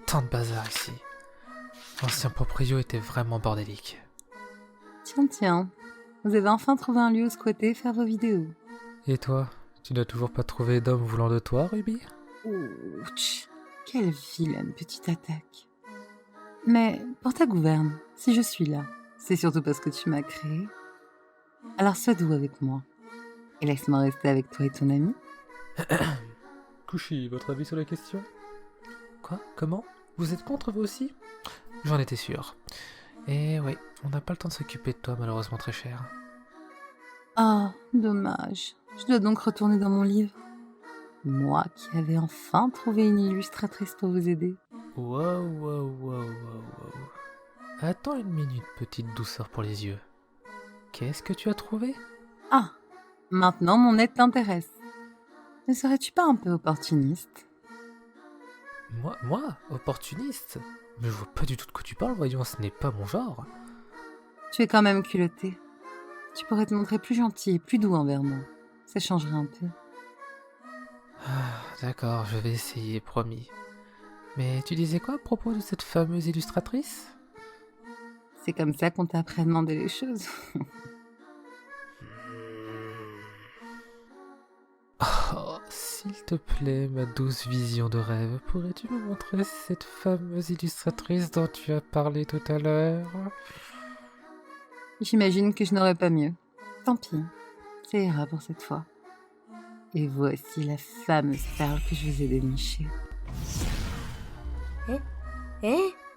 tant de bazar ici. L'ancien proprio était vraiment bordélique. Tiens, vous avez enfin trouvé un lieu où squatter et faire vos vidéos. Et toi, tu n'as toujours pas trouvé d'homme voulant de toi, Ruby? Ouch, quelle vilaine petite attaque. Mais pour ta gouverne, si je suis là, c'est surtout parce que tu m'as créé. Alors sois doux avec moi. Et laisse-moi rester avec toi et ton ami. Kushi, votre avis sur la question? Quoi? Comment? Vous êtes contre vous aussi? J'en étais sûr. Et oui, on n'a pas le temps de s'occuper de toi, malheureusement très cher. Ah, dommage. Je dois donc retourner dans mon livre. Moi qui avais enfin trouvé une illustratrice pour vous aider. Wow. Attends une minute, petite douceur pour les yeux. Qu'est-ce que tu as trouvé? Ah, maintenant mon aide t'intéresse. Ne serais-tu pas un peu opportuniste? Moi? Opportuniste? Mais je vois pas du tout de quoi tu parles, voyons, ce n'est pas mon genre. Tu es quand même culotté. Tu pourrais te montrer plus gentil et plus doux envers moi. Ça changerait un peu. D'accord, je vais essayer, promis. Mais tu disais quoi à propos de cette fameuse illustratrice? C'est comme ça qu'on t'apprend à demander les choses. Oh, s'il te plaît, ma douce vision de rêve, pourrais-tu me montrer cette fameuse illustratrice dont tu as parlé tout à l'heure? J'imagine que je n'aurais pas mieux. Tant pis, ça ira pour cette fois. Et voici la fameuse perle que je vous ai dénichée.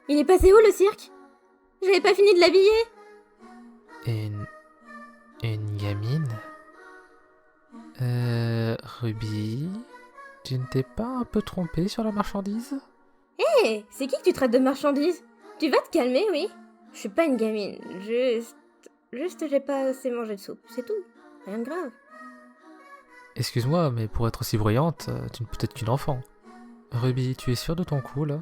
Il est passé où le cirque? J'avais pas fini de l'habiller. Une gamine? Ruby, tu ne t'es pas un peu trompée sur la marchandise? C'est qui que tu traites de marchandise? Tu vas te calmer, oui? Je suis pas une gamine, Juste j'ai pas assez mangé de soupe, c'est tout. Rien de grave. Excuse-moi, mais pour être aussi bruyante, tu ne peux être qu'une enfant. Ruby, tu es sûre de ton coup, là?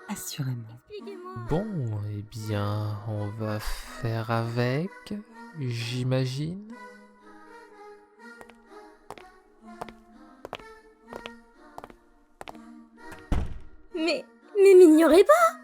Assurément. Expliquez-moi. Bon, eh bien, on va faire avec, j'imagine. Mais m'ignorez pas!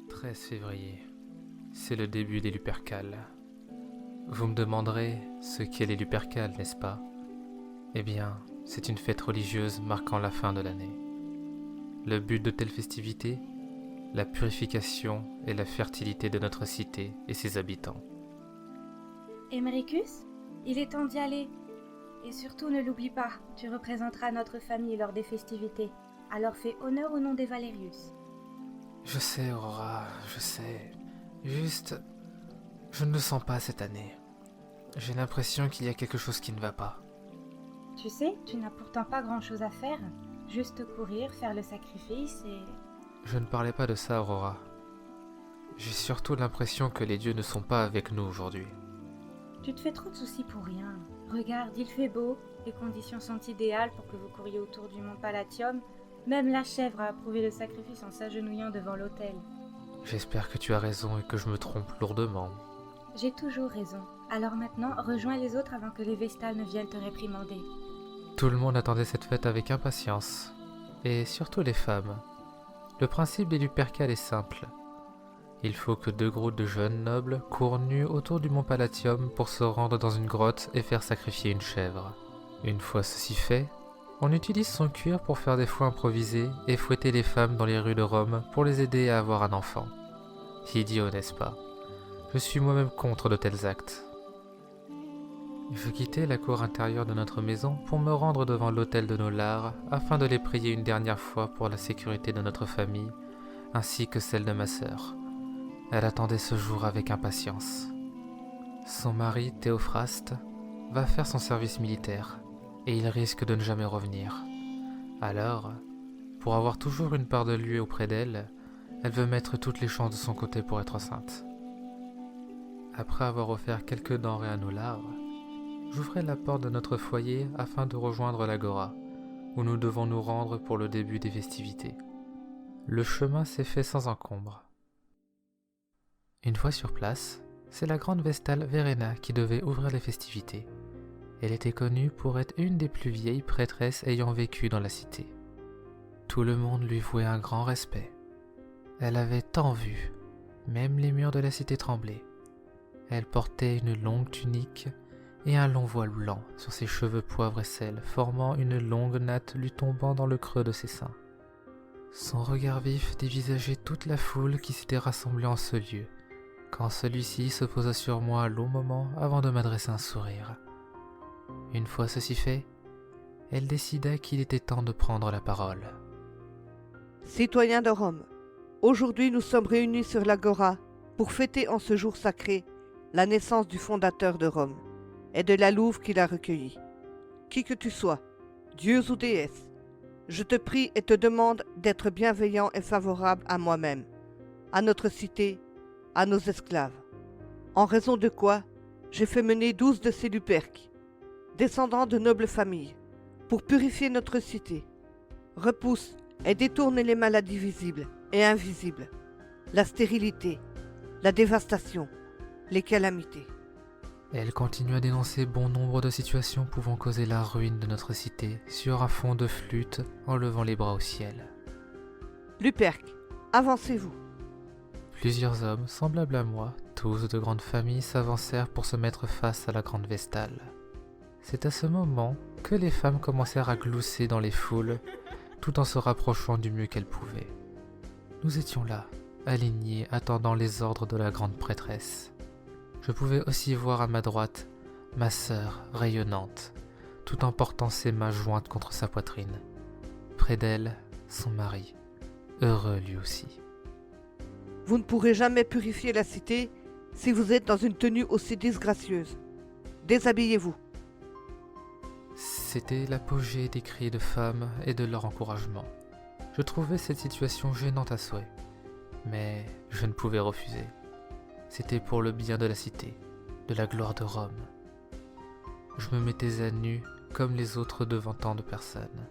« 13 février, c'est le début des Lupercales. Vous me demanderez ce qu'est les Lupercales, n'est-ce pas? Eh bien, c'est une fête religieuse marquant la fin de l'année. Le but de telle festivité? La purification et la fertilité de notre cité et ses habitants. Emericus, il est temps d'y aller. Et surtout ne l'oublie pas, tu représenteras notre famille lors des festivités. Alors fais honneur au nom des Valerius. Je sais, Aurora, je sais. Juste, je ne le sens pas cette année. J'ai l'impression qu'il y a quelque chose qui ne va pas. Tu sais, tu n'as pourtant pas grand-chose à faire. Juste courir, faire le sacrifice et... Je ne parlais pas de ça, Aurora. J'ai surtout l'impression que les dieux ne sont pas avec nous aujourd'hui. Tu te fais trop de soucis pour rien. Regarde, il fait beau, les conditions sont idéales pour que vous couriez autour du mont Palatium. Même la chèvre a approuvé le sacrifice en s'agenouillant devant l'autel. J'espère que tu as raison et que je me trompe lourdement. J'ai toujours raison. Alors maintenant, rejoins les autres avant que les Vestales ne viennent te réprimander. Tout le monde attendait cette fête avec impatience. Et surtout les femmes. Le principe des Lupercales est simple. Il faut que 2 groupes de jeunes nobles courent nus autour du mont Palatium pour se rendre dans une grotte et faire sacrifier une chèvre. Une fois ceci fait, on utilise son cuir pour faire des fouets improvisés et fouetter les femmes dans les rues de Rome pour les aider à avoir un enfant. Idiot, n'est-ce pas? Je suis moi-même contre de tels actes. Je quittais la cour intérieure de notre maison pour me rendre devant l'autel de nos Lars afin de les prier une dernière fois pour la sécurité de notre famille ainsi que celle de ma sœur. Elle attendait ce jour avec impatience. Son mari, Théophraste, va faire son service militaire et il risque de ne jamais revenir. Alors, pour avoir toujours une part de lui auprès d'elle, elle veut mettre toutes les chances de son côté pour être enceinte. Après avoir offert quelques denrées à nos larves, j'ouvrais la porte de notre foyer afin de rejoindre l'agora, où nous devons nous rendre pour le début des festivités. Le chemin s'est fait sans encombre. Une fois sur place, c'est la grande Vestale Verena qui devait ouvrir les festivités. Elle était connue pour être une des plus vieilles prêtresses ayant vécu dans la cité. Tout le monde lui vouait un grand respect. Elle avait tant vu, même les murs de la cité tremblaient. Elle portait une longue tunique et un long voile blanc sur ses cheveux poivre et sel, formant une longue natte lui tombant dans le creux de ses seins. Son regard vif dévisageait toute la foule qui s'était rassemblée en ce lieu, quand celui-ci se posa sur moi un long moment avant de m'adresser un sourire. Une fois ceci fait, elle décida qu'il était temps de prendre la parole. Citoyens de Rome, aujourd'hui nous sommes réunis sur l'agora pour fêter en ce jour sacré la naissance du fondateur de Rome et de la louve qui l'a recueilli. Qui que tu sois, dieu ou déesse, je te prie et te demande d'être bienveillant et favorable à moi-même, à notre cité, à nos esclaves. En raison de quoi, j'ai fait mener 12 de ces Luperques, descendants de nobles familles, pour purifier notre cité, repousse et détourne les maladies visibles et invisibles, la stérilité, la dévastation, les calamités. Elle continue à dénoncer bon nombre de situations pouvant causer la ruine de notre cité sur un fond de flûte en levant les bras au ciel. Luperques, avancez-vous. Plusieurs hommes, semblables à moi, tous de grandes familles, s'avancèrent pour se mettre face à la grande Vestale. C'est à ce moment que les femmes commencèrent à glousser dans les foules, tout en se rapprochant du mieux qu'elles pouvaient. Nous étions là, alignés, attendant les ordres de la grande prêtresse. Je pouvais aussi voir à ma droite ma sœur rayonnante, tout en portant ses mains jointes contre sa poitrine. Près d'elle, son mari, heureux lui aussi. Vous ne pourrez jamais purifier la cité si vous êtes dans une tenue aussi disgracieuse. Déshabillez-vous. C'était l'apogée des cris de femmes et de leur encouragement. Je trouvais cette situation gênante à souhait, mais je ne pouvais refuser. C'était pour le bien de la cité, de la gloire de Rome. Je me mettais à nu comme les autres devant tant de personnes.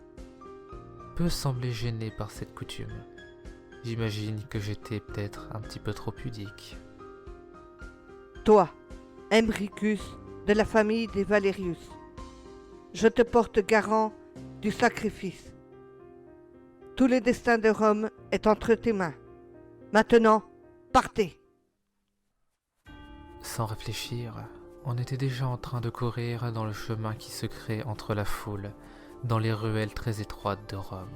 Peu semblaient gênés par cette coutume. J'imagine que j'étais peut-être un petit peu trop pudique. Toi, Emricus, de la famille des Valerius, je te porte garant du sacrifice. Tout le destin de Rome est entre tes mains. Maintenant, partez. Sans réfléchir, on était déjà en train de courir dans le chemin qui se crée entre la foule, dans les ruelles très étroites de Rome.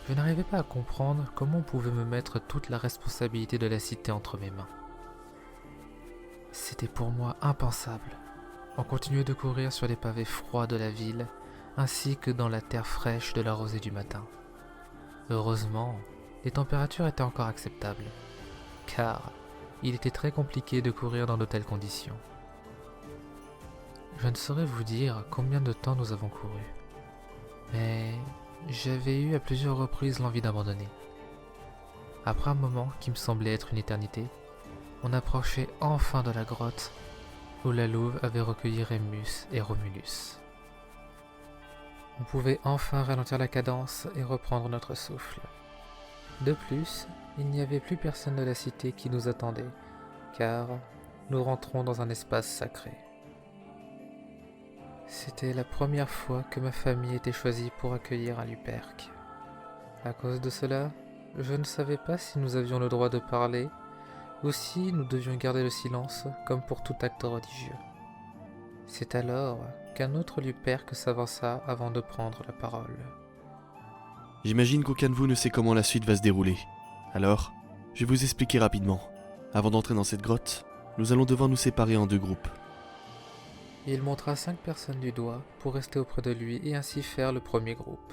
Je n'arrivais pas à comprendre comment on pouvait me mettre toute la responsabilité de la cité entre mes mains. C'était pour moi impensable. On continuait de courir sur les pavés froids de la ville, ainsi que dans la terre fraîche de la rosée du matin. Heureusement, les températures étaient encore acceptables, car il était très compliqué de courir dans de telles conditions. Je ne saurais vous dire combien de temps nous avons couru, mais j'avais eu à plusieurs reprises l'envie d'abandonner. Après un moment qui me semblait être une éternité, on approchait enfin de la grotte où la louve avait recueilli Rémus et Romulus. On pouvait enfin ralentir la cadence et reprendre notre souffle. De plus, il n'y avait plus personne de la cité qui nous attendait, car nous rentrons dans un espace sacré. C'était la première fois que ma famille était choisie pour accueillir un Luperque. À cause de cela, je ne savais pas si nous avions le droit de parler ou si nous devions garder le silence comme pour tout acte religieux. C'est alors qu'un autre Luperque s'avança avant de prendre la parole. J'imagine qu'aucun de vous ne sait comment la suite va se dérouler. Alors, je vais vous expliquer rapidement. Avant d'entrer dans cette grotte, nous allons devoir nous séparer en 2 groupes. Il montra 5 personnes du doigt pour rester auprès de lui et ainsi faire le premier groupe.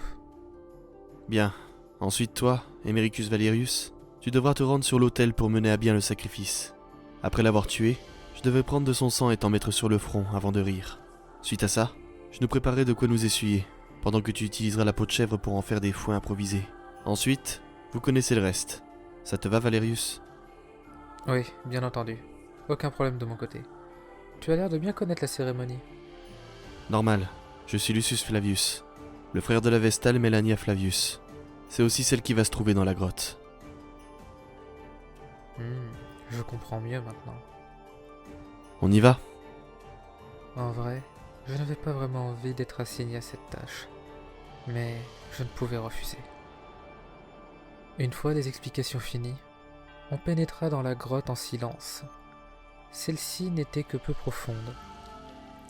Bien. Ensuite, toi, Emericus Valerius, tu devras te rendre sur l'autel pour mener à bien le sacrifice. Après l'avoir tué, Je devais prendre de son sang et t'en mettre sur le front avant de rire. Suite à ça, je nous préparerai de quoi nous essuyer, pendant que tu utiliseras la peau de chèvre pour en faire des fouets improvisés. Ensuite, vous connaissez le reste. Ça te va, Valerius? Oui, bien entendu. Aucun problème de mon côté. Tu as l'air de bien connaître la cérémonie. Normal, je suis Lucius Flavius, le frère de la Vestale Melania Flavius. C'est aussi celle qui va se trouver dans la grotte. Je comprends mieux maintenant. On y va? En vrai, je n'avais pas vraiment envie d'être assigné à cette tâche, mais je ne pouvais refuser. Une fois les explications finies, on pénétra dans la grotte en silence. Celle-ci n'était que peu profonde.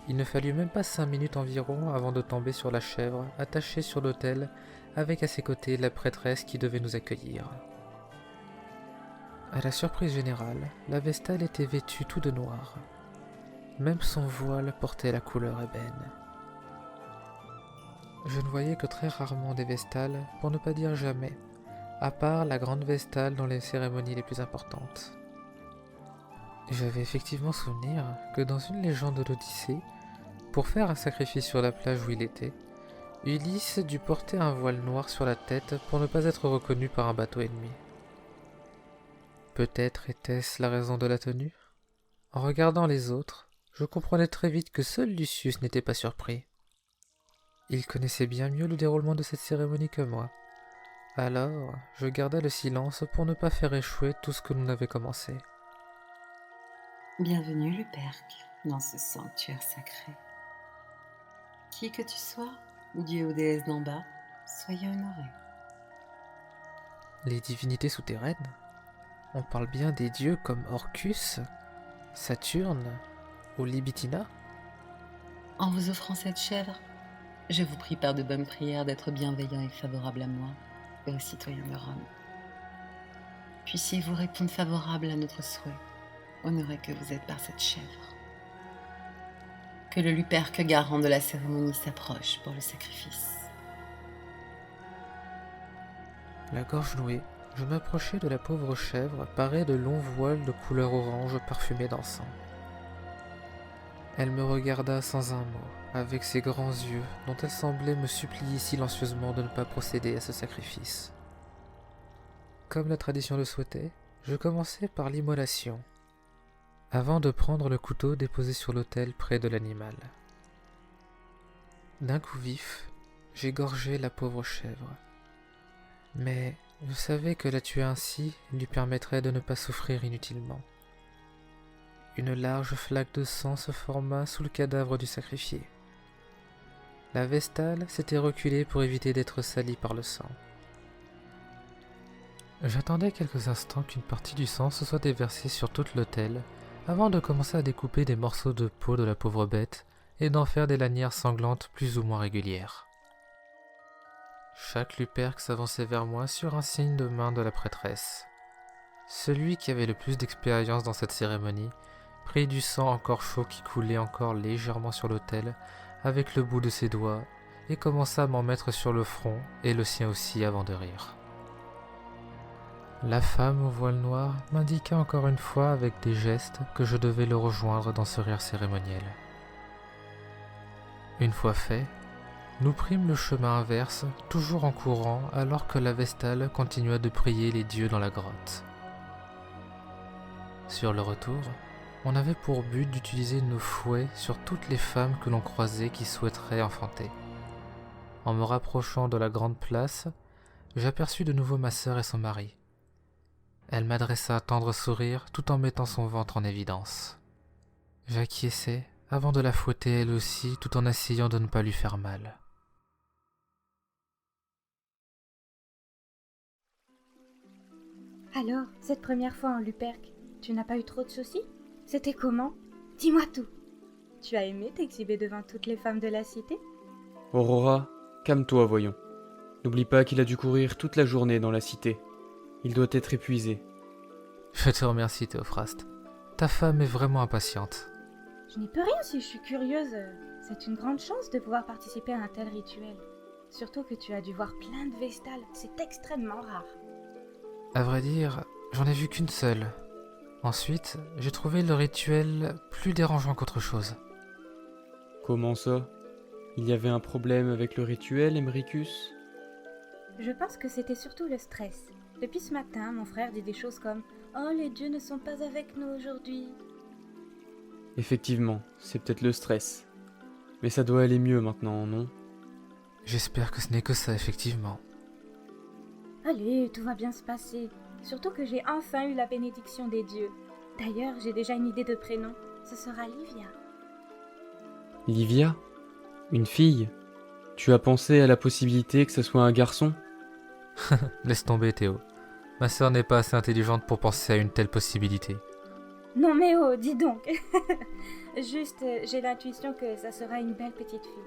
Il ne fallut même pas 5 minutes environ avant de tomber sur la chèvre attachée sur l'autel avec à ses côtés la prêtresse qui devait nous accueillir. À la surprise générale, la Vestale était vêtue tout de noir. Même son voile portait la couleur ébène. Je ne voyais que très rarement des Vestales, pour ne pas dire jamais, à part la grande Vestale dans les cérémonies les plus importantes. J'avais effectivement souvenir que dans une légende de l'Odyssée, pour faire un sacrifice sur la plage où il était, Ulysse dut porter un voile noir sur la tête pour ne pas être reconnu par un bateau ennemi. Peut-être était-ce la raison de la tenue? En regardant les autres, je comprenais très vite que seul Lucius n'était pas surpris. Il connaissait bien mieux le déroulement de cette cérémonie que moi. Alors, je garda le silence pour ne pas faire échouer tout ce que nous avions commencé. Bienvenue, Luperc, dans ce sanctuaire sacré. Qui que tu sois, dieu ou déesse d'en bas, soyez honoré. Les divinités souterraines? On parle bien des dieux comme Orcus, Saturne ou Libitina? En vous offrant cette chèvre, je vous prie par de bonnes prières d'être bienveillant et favorable à moi et aux citoyens de Rome. Puissiez-vous répondre favorable à notre souhait, honoré que vous êtes par cette chèvre. Que le Luperque garant de la cérémonie s'approche pour le sacrifice. La gorge nouée, je m'approchai de la pauvre chèvre parée de longs voiles de couleur orange parfumés d'encens. Elle me regarda sans un mot, avec ses grands yeux dont elle semblait me supplier silencieusement de ne pas procéder à ce sacrifice. Comme la tradition le souhaitait, je commençai par l'immolation, avant de prendre le couteau déposé sur l'autel près de l'animal. D'un coup vif, j'égorgeai la pauvre chèvre. Mais je savais que la tuer ainsi lui permettrait de ne pas souffrir inutilement. Une large flaque de sang se forma sous le cadavre du sacrifié. La Vestale s'était reculée pour éviter d'être salie par le sang. J'attendais quelques instants qu'une partie du sang se soit déversée sur tout l'autel, avant de commencer à découper des morceaux de peau de la pauvre bête et d'en faire des lanières sanglantes plus ou moins régulières. Chaque Luperque s'avançait vers moi sur un signe de main de la prêtresse. Celui qui avait le plus d'expérience dans cette cérémonie prit du sang encore chaud qui coulait encore légèrement sur l'autel avec le bout de ses doigts et commença à m'en mettre sur le front et le sien aussi avant de rire. La femme au voile noir m'indiqua encore une fois avec des gestes que je devais le rejoindre dans ce rire cérémoniel. Une fois fait, nous prîmes le chemin inverse, toujours en courant, alors que la Vestale continua de prier les dieux dans la grotte. Sur le retour, on avait pour but d'utiliser nos fouets sur toutes les femmes que l'on croisait qui souhaiteraient enfanter. En me rapprochant de la grande place, j'aperçus de nouveau ma sœur et son mari. Elle m'adressa un tendre sourire tout en mettant son ventre en évidence. J'acquiesçai avant de la fouetter elle aussi tout en essayant de ne pas lui faire mal. Alors, cette première fois en Luperque, tu n'as pas eu trop de soucis? C'était comment? Dis-moi tout. Tu as aimé t'exhiber devant toutes les femmes de la cité? Aurora, calme-toi, voyons. N'oublie pas qu'il a dû courir toute la journée dans la cité. Il doit être épuisé. Je te remercie, Théophraste. Ta femme est vraiment impatiente. Je n'y peux rien si je suis curieuse. C'est une grande chance de pouvoir participer à un tel rituel. Surtout que tu as dû voir plein de Vestales, c'est extrêmement rare. À vrai dire, j'en ai vu qu'une seule. Ensuite, j'ai trouvé le rituel plus dérangeant qu'autre chose. Comment ça? Il y avait un problème avec le rituel, Emricus? Je pense que c'était surtout le stress. Depuis ce matin, mon frère dit des choses comme « Oh, les dieux ne sont pas avec nous aujourd'hui ». Effectivement, c'est peut-être le stress. Mais ça doit aller mieux maintenant, non? J'espère que ce n'est que ça, effectivement. Allez, tout va bien se passer. Surtout que j'ai enfin eu la bénédiction des dieux. D'ailleurs, j'ai déjà une idée de prénom. Ce sera Livia. Livia? Une fille? Tu as pensé à la possibilité que ce soit un garçon? Laisse tomber, Théo. Ma sœur n'est pas assez intelligente pour penser à une telle possibilité. Non mais oh, dis donc. Juste, j'ai l'intuition que ça sera une belle petite fille.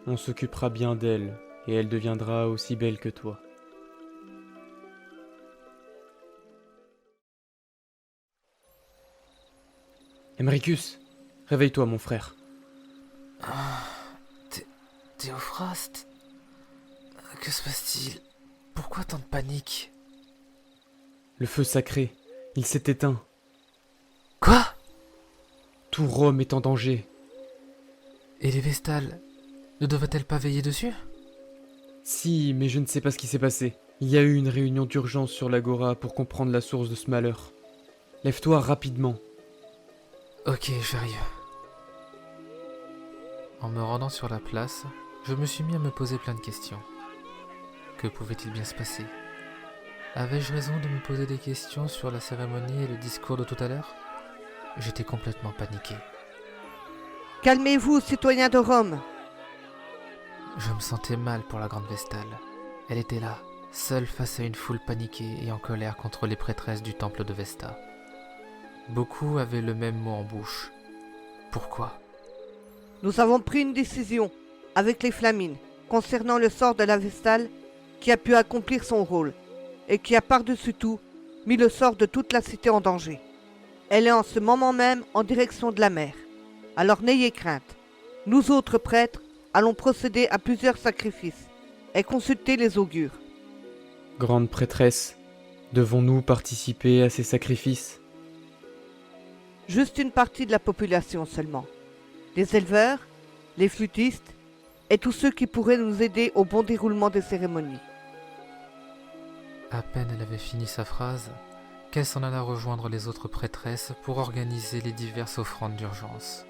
On s'occupera bien d'elle, et elle deviendra aussi belle que toi. Emricus, réveille-toi, mon frère. Théophraste? Que se passe-t-il? Pourquoi tant de panique? Le feu sacré, il s'est éteint. Quoi? Tout Rome est en danger. Et les Vestales ne devraient-elles pas veiller dessus? Si, mais je ne sais pas ce qui s'est passé. Il y a eu une réunion d'urgence sur l'Agora pour comprendre la source de ce malheur. Lève-toi rapidement. Ok, j'arrive. En me rendant sur la place, je me suis mis à me poser plein de questions. Que pouvait-il bien se passer? Avais-je raison de me poser des questions sur la cérémonie et le discours de tout à l'heure? J'étais complètement paniqué. Calmez-vous, citoyens de Rome. Je me sentais mal pour la grande Vestale. Elle était là, seule face à une foule paniquée et en colère contre les prêtresses du temple de Vesta. Beaucoup avaient le même mot en bouche. Pourquoi? Nous avons pris une décision avec les Flamines concernant le sort de la Vestale qui a pu accomplir son rôle et qui a par-dessus tout mis le sort de toute la cité en danger. Elle est en ce moment même en direction de la mer. Alors n'ayez crainte. Nous autres prêtres allons procéder à plusieurs sacrifices et consulter les augures. Grande prêtresse, devons-nous participer à ces sacrifices? Juste une partie de la population seulement. Les éleveurs, les flûtistes et tous ceux qui pourraient nous aider au bon déroulement des cérémonies. À peine elle avait fini sa phrase, qu'elle s'en alla rejoindre les autres prêtresses pour organiser les diverses offrandes d'urgence.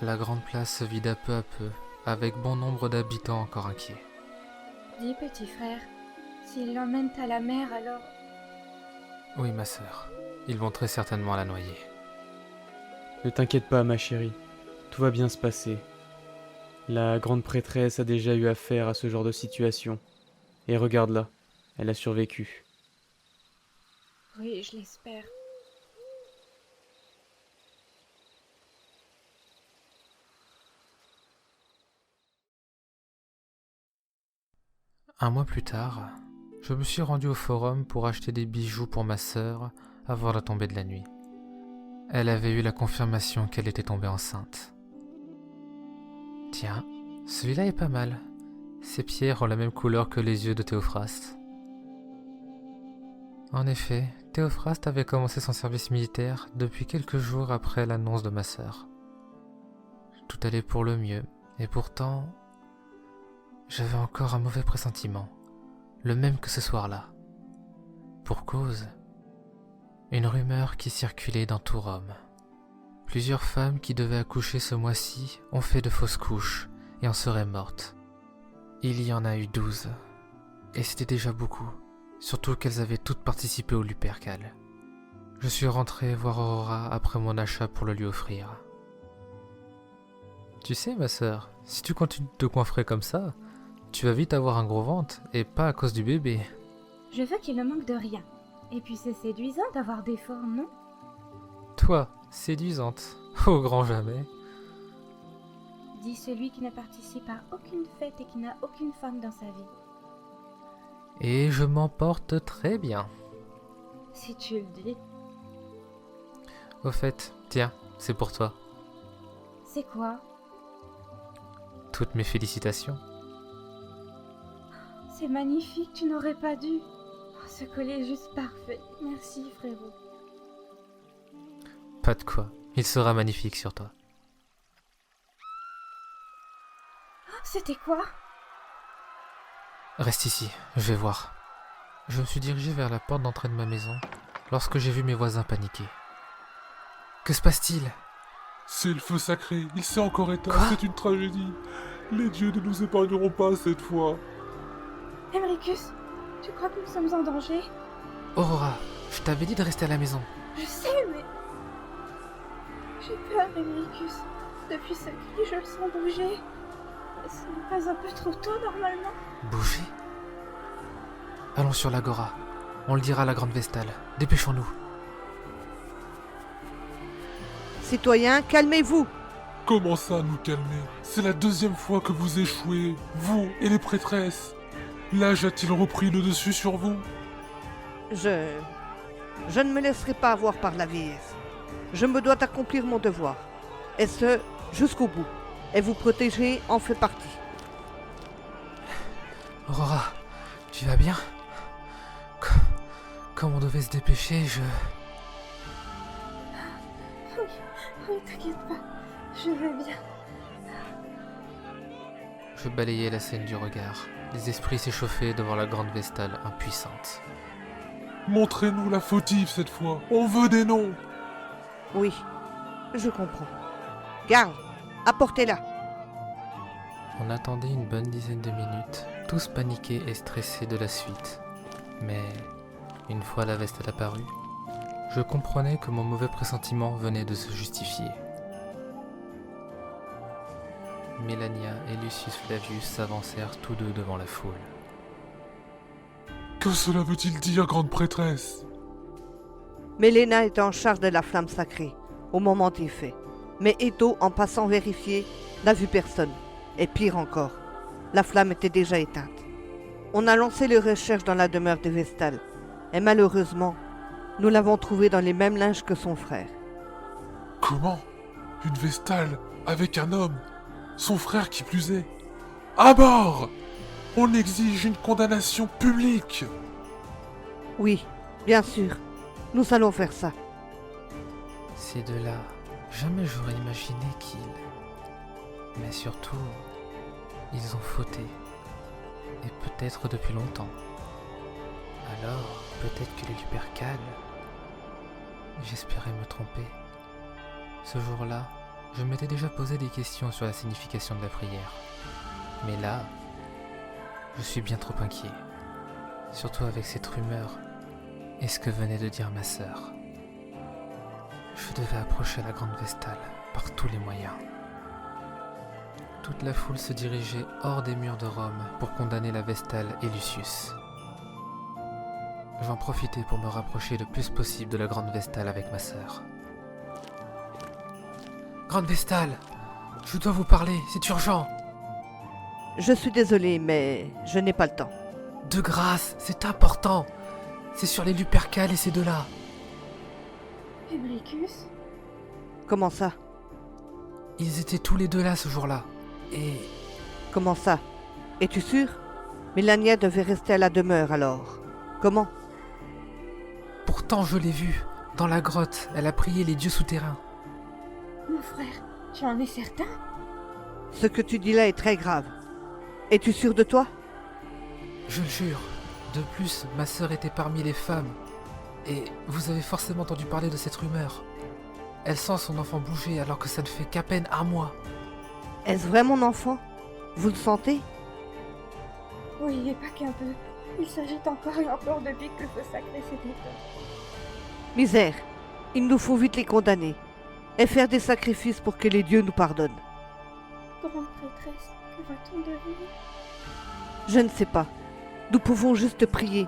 La grande place se vida peu à peu, avec bon nombre d'habitants encore inquiets. Dis petit frère, s'ils l'emmènent à la mer alors... Oui, ma sœur, ils vont très certainement la noyer. Ne t'inquiète pas, ma chérie. Tout va bien se passer. La grande prêtresse a déjà eu affaire à ce genre de situation. Et regarde-la, elle a survécu. Oui, je l'espère. Un mois plus tard, je me suis rendu au forum pour acheter des bijoux pour ma sœur avant la tombée de la nuit. Elle avait eu la confirmation qu'elle était tombée enceinte. Tiens, celui-là est pas mal. Ces pierres ont la même couleur que les yeux de Théophraste. En effet, Théophraste avait commencé son service militaire depuis quelques jours après l'annonce de ma sœur. Tout allait pour le mieux, et pourtant, j'avais encore un mauvais pressentiment, le même que ce soir-là. Pour cause, une rumeur qui circulait dans tout Rome. Plusieurs femmes qui devaient accoucher ce mois-ci ont fait de fausses couches et en seraient mortes. Il y en a eu 12, et c'était déjà beaucoup, surtout qu'elles avaient toutes participé au Lupercal. Je suis rentré voir Aurora après mon achat pour le lui offrir. Tu sais, ma sœur, si tu continues de te coinfrer comme ça, tu vas vite avoir un gros ventre, et pas à cause du bébé. Je veux qu'il ne manque de rien. Et puis c'est séduisant d'avoir des formes, non? Toi, séduisante, au grand jamais. Dit celui qui ne participe à aucune fête et qui n'a aucune femme dans sa vie. Et je m'en porte très bien. Si tu le dis. Au fait, tiens, c'est pour toi. C'est quoi? Toutes mes félicitations. C'est magnifique, tu n'aurais pas dû. Oh, Ce collier est juste parfait. Merci, frérot. Pas de quoi, il sera magnifique sur toi. C'était quoi? Reste ici, je vais voir. Je me suis dirigé vers la porte d'entrée de ma maison lorsque j'ai vu mes voisins paniquer. Que se passe-t-il? C'est le feu sacré, il s'est encore éteint, Quoi? c'est une tragédie. Les dieux ne nous épargneront pas cette fois. Emricus, tu crois que nous sommes en danger? Aurora, je t'avais dit de rester à la maison. Je sais, mais... J'ai peur, Emricus. Depuis ce cri, je le sens bouger. Ce n'est pas un peu trop tôt, normalement? Bouger? Allons sur l'agora. On le dira à la grande Vestale. Dépêchons-nous. Citoyens, calmez-vous. Comment ça, nous calmer? C'est la deuxième fois que vous échouez, vous et les prêtresses. L'âge a-t-il repris le dessus sur vous? Je ne me laisserai pas avoir par la vieillesse. Je me dois d'accomplir mon devoir. Et ce, jusqu'au bout. Et vous protéger en fait partie. Aurora, tu vas bien? Comme on devait se dépêcher, Oui, t'inquiète pas. Je vais bien. Je balayais la scène du regard. Les esprits s'échauffaient devant la grande Vestale impuissante. Montrez-nous la fautive cette fois, on veut des noms. Oui, je comprends. Garde, apportez-la. On attendait une bonne dizaine de minutes, tous paniqués et stressés de la suite. Mais, une fois la Vestale apparue, je comprenais que mon mauvais pressentiment venait de se justifier. Mélania et Lucius Flavius s'avancèrent tous deux devant la foule. Que cela veut-il dire, grande prêtresse? Mélena était en charge de la flamme sacrée, au moment des faits. Mais Eto, en passant vérifier, n'a vu personne. Et pire encore, la flamme était déjà éteinte. On a lancé les recherches dans la demeure de Vestale. Et malheureusement, nous l'avons trouvée dans les mêmes linges que son frère. Comment? Une Vestale avec un homme? Son frère qui plus est? À bord! On exige une condamnation publique! Oui, bien sûr, nous allons faire ça. Ces deux-là, jamais j'aurais imaginé qu'ils... Mais surtout, ils ont fauté. Et peut-être depuis longtemps. Alors, peut-être que les Lupercales... J'espérais me tromper. Ce jour-là, je m'étais déjà posé des questions sur la signification de la prière. Mais là, je suis bien trop inquiet. Surtout avec cette rumeur et ce que venait de dire ma sœur. Je devais approcher la grande Vestale par tous les moyens. Toute la foule se dirigeait hors des murs de Rome pour condamner la Vestale et Lucius. J'en profitais pour me rapprocher le plus possible de la grande Vestale avec ma sœur. Grande Vestale, je dois vous parler, c'est urgent. Je suis désolé, mais je n'ai pas le temps. De grâce, c'est important. C'est sur les Lupercales et ces deux-là. Emricus? Comment ça? Ils étaient tous les deux là ce jour-là. Et... Comment ça? Es-tu sûr? Mélania devait rester à la demeure alors. Comment? pourtant je l'ai vue. Dans la grotte, elle a prié les dieux souterrains. Mon frère, tu en es certain? Ce que tu dis là est très grave. Es-tu sûr de toi? Je le jure. De plus, ma sœur était parmi les femmes. Et vous avez forcément entendu parler de cette rumeur. Elle sent son enfant bouger alors que ça ne fait qu'à peine un mois. Est-ce vrai mon enfant? Vous le sentez? Oui, et pas qu'un peu. Il s'agit encore et encore depuis que le feu sacré s'est éteint. Misère, il nous faut vite les condamner et faire des sacrifices pour que les dieux nous pardonnent. Grande prêtresse, que va-t-on devenir? Je ne sais pas. Nous pouvons juste prier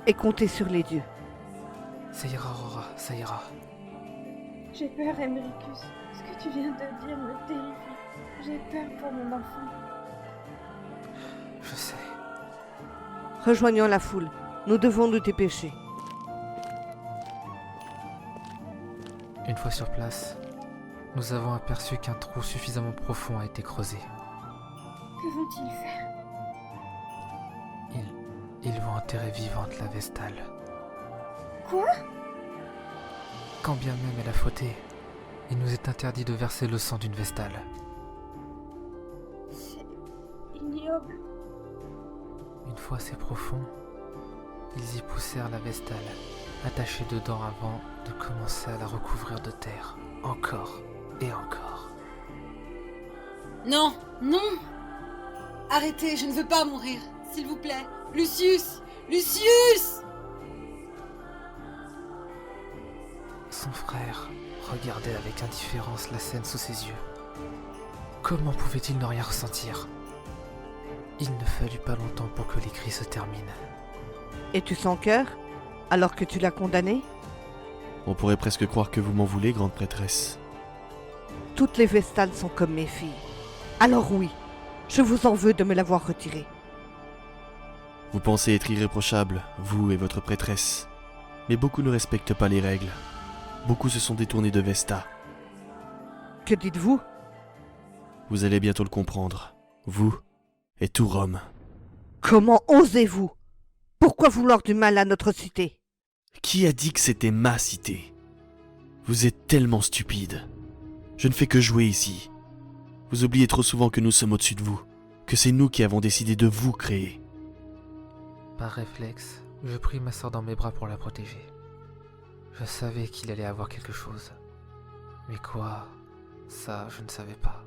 et compter sur les dieux. Ça ira, Aurora, ça ira. J'ai peur, Emricus. Ce que tu viens de dire me terrifie. J'ai peur pour mon enfant. Je sais. Rejoignons la foule. Nous devons nous dépêcher. Une fois sur place, nous avons aperçu qu'un trou suffisamment profond a été creusé. Que vont-ils faire? Ils vont enterrer vivante la Vestale. Quoi? Quand bien même elle a fauté, il nous est interdit de verser le sang d'une Vestale. C'est ignoble. Une fois assez profond, ils y poussèrent la Vestale, attachée dedans avant de commencer à la recouvrir de terre, encore et encore. Non, non! Arrêtez, je ne veux pas mourir, s'il vous plaît. Lucius! Lucius! Son frère regardait avec indifférence la scène sous ses yeux. Comment pouvait-il ne rien ressentir? Il ne fallut pas longtemps pour que les cris se terminent. Es-tu sans cœur, alors que tu l'as condamné? On pourrait presque croire que vous m'en voulez, grande prêtresse. Toutes les Vestales sont comme mes filles. Alors oui, je vous en veux de me l'avoir retirée. Vous pensez être irréprochable, vous et votre prêtresse. Mais beaucoup ne respectent pas les règles. Beaucoup se sont détournés de Vesta. Que dites-vous? Vous allez bientôt le comprendre. Vous et tout Rome. Comment osez-vous? Pourquoi vouloir du mal à notre cité? Qui a dit que c'était ma cité? Vous êtes tellement stupide. Je ne fais que jouer ici. Vous oubliez trop souvent que nous sommes au-dessus de vous, que c'est nous qui avons décidé de vous créer. Par réflexe, je pris ma sœur dans mes bras pour la protéger. Je savais qu'il allait avoir quelque chose. Mais quoi? Ça, je ne savais pas.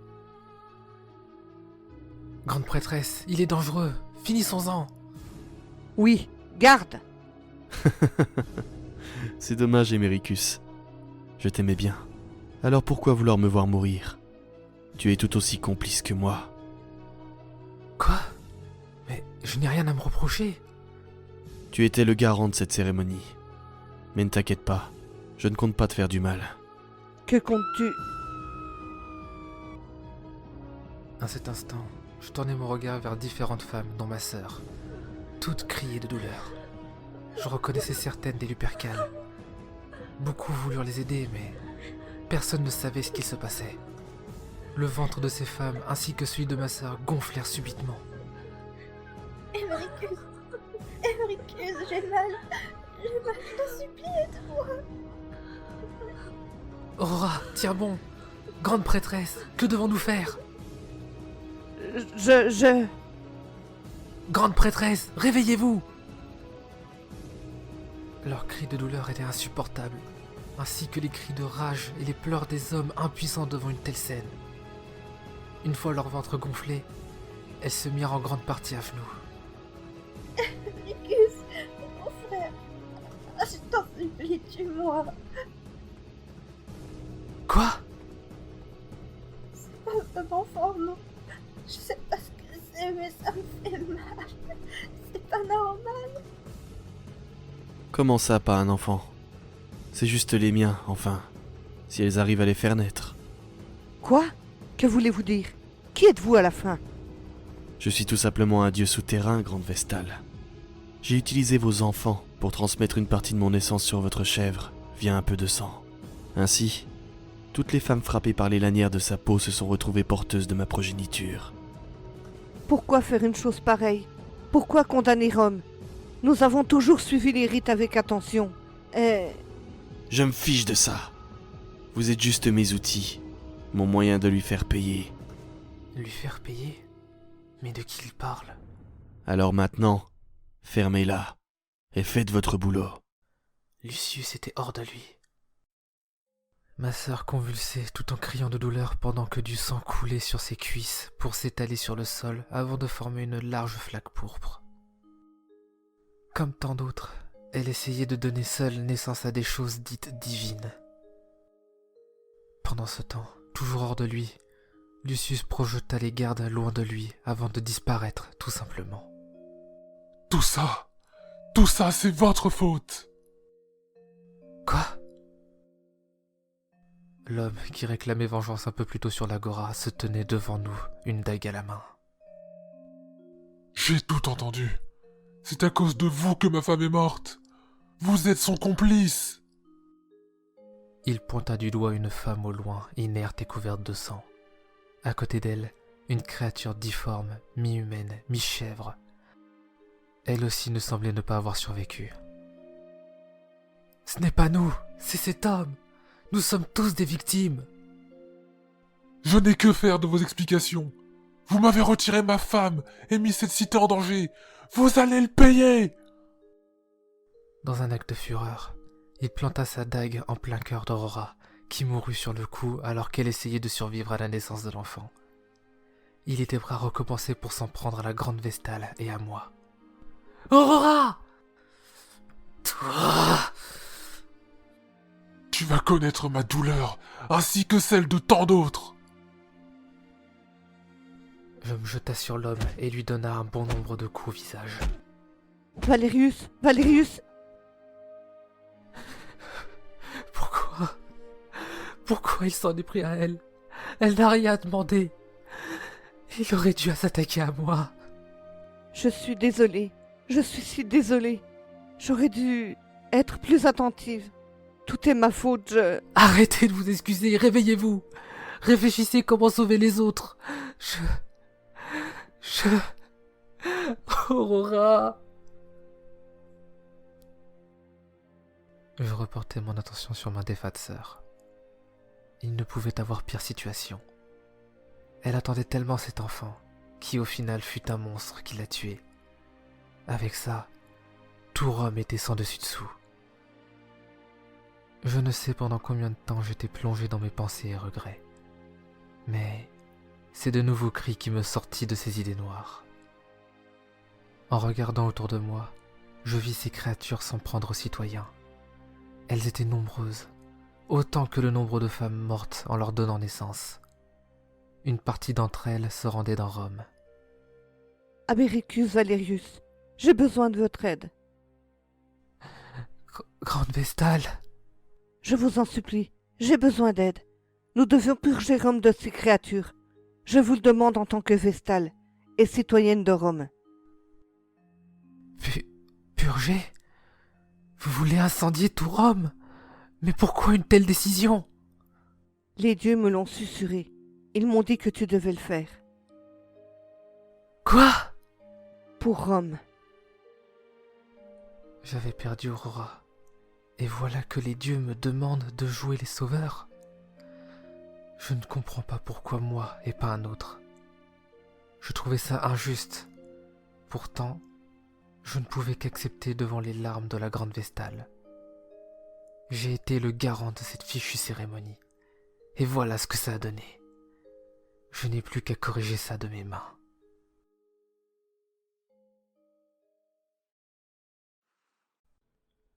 Grande prêtresse, il est dangereux. Finissons-en. Oui, garde! C'est dommage, Emericus. Je t'aimais bien. Alors pourquoi vouloir me voir mourir? Tu es tout aussi complice que moi. Quoi? Mais je n'ai rien à me reprocher. Tu étais le garant de cette cérémonie. Mais ne t'inquiète pas, je ne compte pas te faire du mal. Que comptes-tu? À cet instant, je tournai mon regard vers différentes femmes, dont ma sœur. Toutes criaient de douleur. Je reconnaissais certaines des Lupercales. Beaucoup voulurent les aider, mais personne ne savait ce qu'il se passait. Le ventre de ces femmes, ainsi que celui de ma sœur, gonflèrent subitement. Emericus, j'ai mal, je t'en supplie, aide-moi. Aurora, tiens bon. Grande prêtresse, que devons-nous faire? Je... Grande prêtresse, réveillez-vous! Leurs cris de douleur étaient insupportables, ainsi que les cris de rage et les pleurs des hommes impuissants devant une telle scène. Une fois leur ventre gonflé, elles se mirent en grande partie à genoux. Emericus, mon frère, je t'en supplie, tue-moi. Quoi? C'est pas un enfant, non. Je sais pas ce que c'est, mais ça me fait mal. C'est pas normal. Comment ça, pas un enfant? C'est juste les miens, enfin. Si elles arrivent à les faire naître. Quoi? Que voulez-vous dire? Qui êtes-vous à la fin? Je suis tout simplement un dieu souterrain, grande Vestale. J'ai utilisé vos enfants pour transmettre une partie de mon essence sur votre chèvre, via un peu de sang. Ainsi, toutes les femmes frappées par les lanières de sa peau se sont retrouvées porteuses de ma progéniture. Pourquoi faire une chose pareille? Pourquoi condamner Rome? Nous avons toujours suivi les rites avec attention. Je me fiche de ça. Vous êtes juste mes outils, mon moyen de lui faire payer. Lui faire payer? Mais de qui il parle? Alors maintenant, fermez-la et faites votre boulot. Lucius était hors de lui. Ma sœur convulsait tout en criant de douleur pendant que du sang coulait sur ses cuisses pour s'étaler sur le sol avant de former une large flaque pourpre. Comme tant d'autres, elle essayait de donner seule naissance à des choses dites divines. Pendant ce temps, toujours hors de lui, Lucius projeta les gardes loin de lui avant de disparaître, tout simplement. Tout ça, c'est votre faute. Quoi? L'homme qui réclamait vengeance un peu plus tôt sur l'agora se tenait devant nous, une dague à la main. J'ai tout entendu. C'est à cause de vous que ma femme est morte. Vous êtes son complice. Il pointa du doigt une femme au loin, inerte et couverte de sang. À côté d'elle, une créature difforme, mi-humaine, mi-chèvre. Elle aussi ne semblait ne pas avoir survécu. Ce n'est pas nous, c'est cet homme. Nous sommes tous des victimes. Je n'ai que faire de vos explications. Vous m'avez retiré ma femme et mis cette cité en danger. Vous allez le payer! Dans un acte de fureur, il planta sa dague en plein cœur d'Aurora, qui mourut sur le coup alors qu'elle essayait de survivre à la naissance de l'enfant. Il était prêt à recommencer pour s'en prendre à la grande Vestale et à moi. Aurora! Toi! Tu vas connaître ma douleur, ainsi que celle de tant d'autres. Je me jeta sur l'homme et lui donna un bon nombre de coups au visage. Valérius, Valérius! Pourquoi il s'en est pris à elle? Elle n'a rien demandé. Il aurait dû s'attaquer à moi. Je suis désolée. Je suis si désolée. J'aurais dû être plus attentive. Tout est ma faute, Arrêtez de vous excuser, réveillez-vous. Réfléchissez comment sauver les autres. Aurora. Je reportai mon attention sur ma défunte sœur. Il ne pouvait avoir pire situation. Elle attendait tellement cet enfant, qui au final fut un monstre qui l'a tué. Avec ça, tout Rome était sans dessus-dessous. Je ne sais pendant combien de temps j'étais plongé dans mes pensées et regrets. Mais c'est de nouveaux cris qui me sortit de ces idées noires. En regardant autour de moi, je vis ces créatures s'en prendre aux citoyens. Elles étaient nombreuses, autant que le nombre de femmes mortes en leur donnant naissance. Une partie d'entre elles se rendait dans Rome. Americus Valerius, j'ai besoin de votre aide. Grande Vestale. Je vous en supplie, j'ai besoin d'aide. Nous devions purger Rome de ces créatures. Je vous le demande en tant que Vestale et citoyenne de Rome. Purger? Vous voulez incendier tout Rome? Mais pourquoi une telle décision? Les dieux me l'ont susurré. Ils m'ont dit que tu devais le faire. Quoi? Pour Rome. J'avais perdu Aurora. Et voilà que les dieux me demandent de jouer les sauveurs. Je ne comprends pas pourquoi moi et pas un autre. Je trouvais ça injuste. Pourtant, je ne pouvais qu'accepter devant les larmes de la grande Vestale. J'ai été le garant de cette fichue cérémonie. Et voilà ce que ça a donné. Je n'ai plus qu'à corriger ça de mes mains.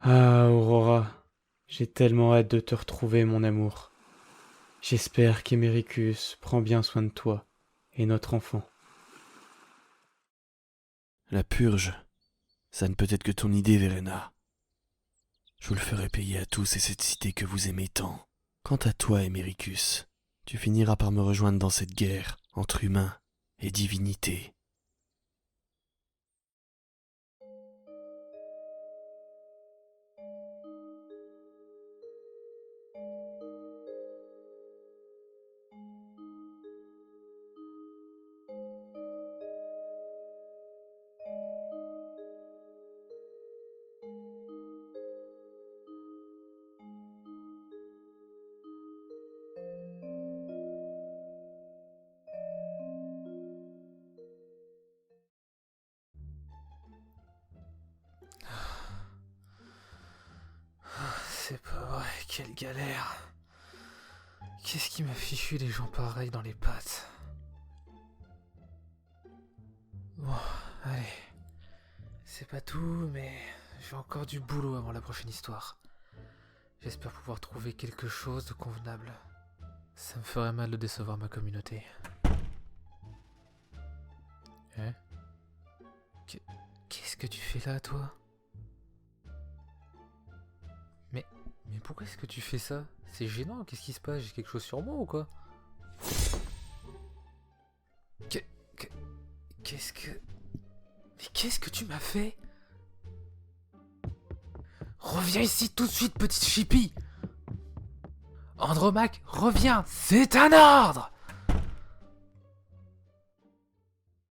Ah, Aurora, j'ai tellement hâte de te retrouver, mon amour. J'espère qu'Emericus prend bien soin de toi et notre enfant. La purge, ça ne peut être que ton idée, Verena. Je vous le ferai payer à tous et cette cité que vous aimez tant. Quant à toi, Emericus, tu finiras par me rejoindre dans cette guerre entre humains et divinités. C'est pas vrai, quelle galère. Qu'est-ce qui m'a fichu des gens pareils dans les pattes? Bon, allez. C'est pas tout, mais j'ai encore du boulot avant la prochaine histoire. J'espère pouvoir trouver quelque chose de convenable. Ça me ferait mal de décevoir ma communauté. Hein? Qu'est-ce que tu fais là, toi? Mais pourquoi est-ce que tu fais ça? C'est gênant, qu'est-ce qui se passe? J'ai quelque chose sur moi ou quoi? Qu'est-ce que... Mais qu'est-ce que tu m'as fait? Reviens ici tout de suite, petite chipie! Andromaque, reviens! C'est un ordre!